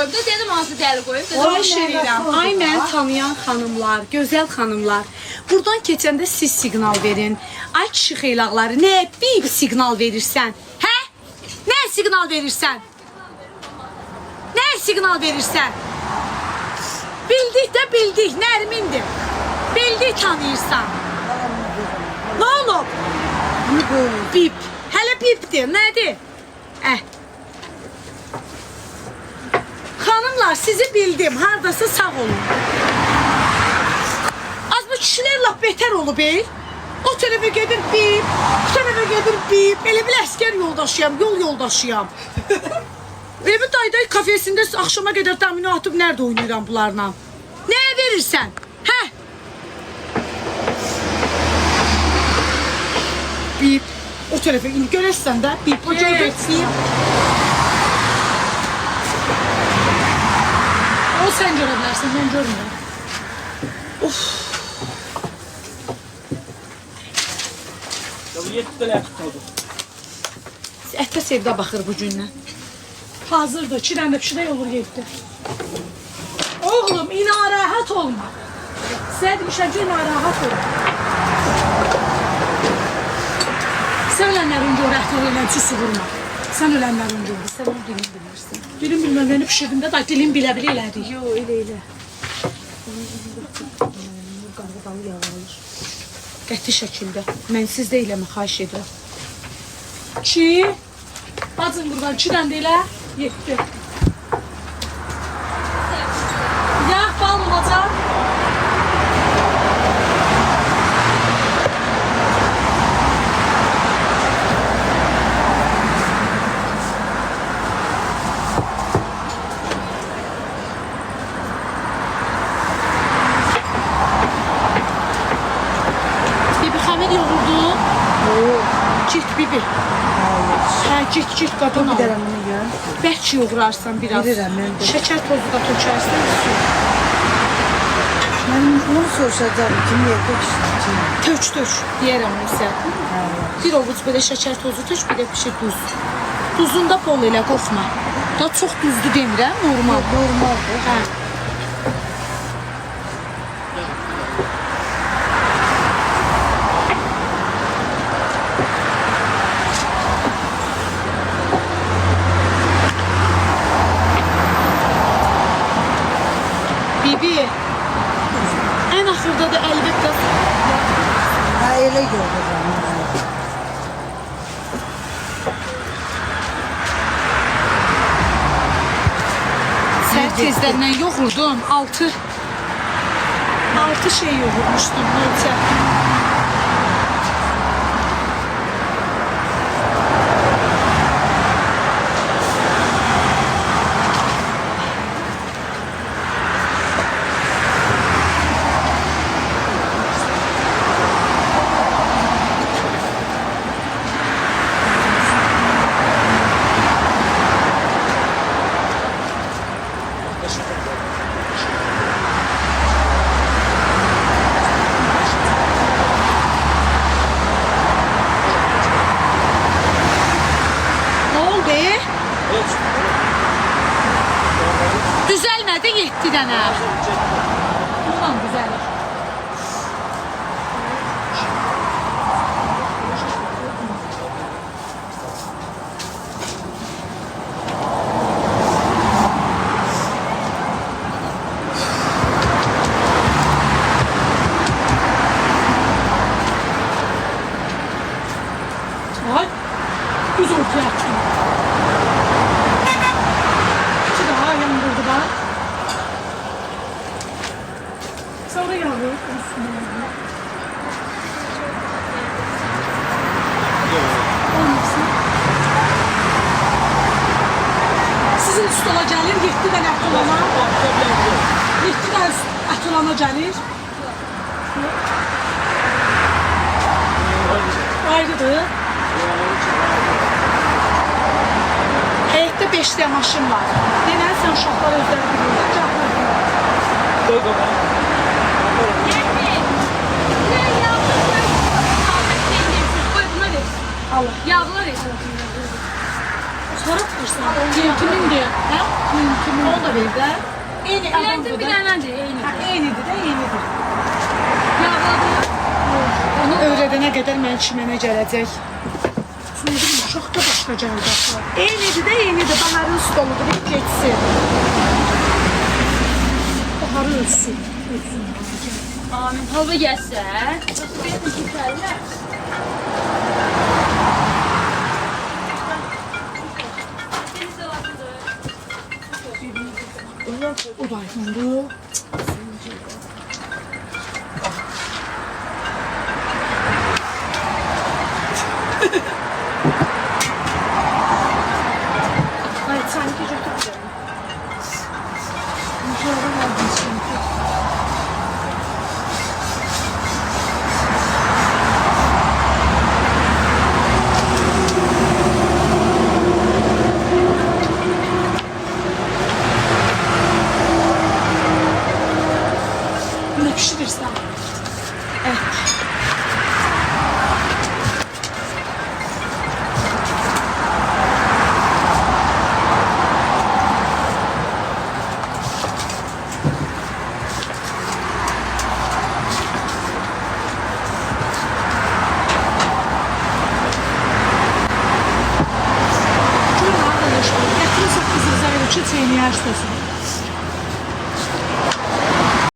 qoyub da dedim hansı dəli qoyub. Xahiş edirəm. Ay məni tanıyan xanımlar, gözəl xanımlar. Buradan keçəndə siz siqnal verin. Ay kişi xeylaqları, nə bir siqnal verirsən? Hə? Nə siqnal verirsən? Nə siqnal verirsən? Bildik də bildik, Nərmindir. Bildik tanıyırsan. Nə olub? Bip. Hələ bipdir, nədir? Xanımlar, sizi bildim. Hardasa sağ olun. Az bu kişilər laf betər olub, O tərəfə gedir bip, bu tərəfə gedir bip. Elə bil əskər yoldaşıyam, yol yoldaşıyam. Evi dayday kafesində axşama qədər domino atıb nerede oynayıram bunlarla? Nəyə verirsən? Hə? Bip. O tərəfə indi görəsən də bip. O gördük bip. O sen görə bilərsən, mən görmürəm. Of. Ətə sevdə baxır bu gündən. Hazırdır, 2 dənə pişirək olur 7. Oğlum, narahat olma. Sizə demişəm ki, narahat olma. Sən ölənlərin gör, əhtal eləmsi vurma. Sən ölənlərin gör. Sən onu dilin bilirsin. Dilim bilməm, beni pişirdimdə da dilim bilə-bilə elədik. Yo, elə. Qarğıdalı yağılır. Qəti şəkildə. Mənsiz deyiləmə, xahiş edirəm. 2. Bacın buradan 2 dənə elə. 7. Yağ bal olacaq. Bibi xəmir yoğurdu. Git bibi. Hə, git qadın al. Bəlkə yoğurarsan biraz. Şəkər tozu da tökərsən. Mən onu soruşacağım, kim yiyəcək? Tök, deyərəm isə. Bir ovuc belə şəkər tozu tök, bir də pişir duz. Duzunda bol elə, qorxma. Da çox duzlu demirəm, normal. Normaldır. Hə. Bibi, en axırda da əlbəttə Ha, elə görürəm. səhər tezdən yoğurdum. 6 şey yoğurmuşdum. Neyse. Düzəlmədi 7 dənə. Bundan düzəlir. Ay, düz ortaya açtım. Sonra yağıyor. Olmasın. Sizin stola gəlir 7 dənə ət olana. 7 dənə ət olana gəlir. Ayrıdır. Həyətdə 5 dənə maşın var. Denən sən uşaqlar özləri bilirlər. Yağlar et. Hara tutursan? Kimindir? Hə? Kimin? Onu da ver də. Eyni Biləndə bilənəndir, eynidir. Eynidir də, eynidir. Yağladır. Onu öyrədənə qədər mən çimənə gələcək. Çünki uşaq da başqa gəldi. Eynidir də, eynidir. Baharın stoludur, hep geçsin. Baharı ölsün. Amin. Halva gəlsə, yetişirlər. O da aydındır. Ay sanki çok güzel. Ne pişirirsen. Evet. Görün arkadaşlar, getirirse kızınıza ölçü çeynəyərsiniz.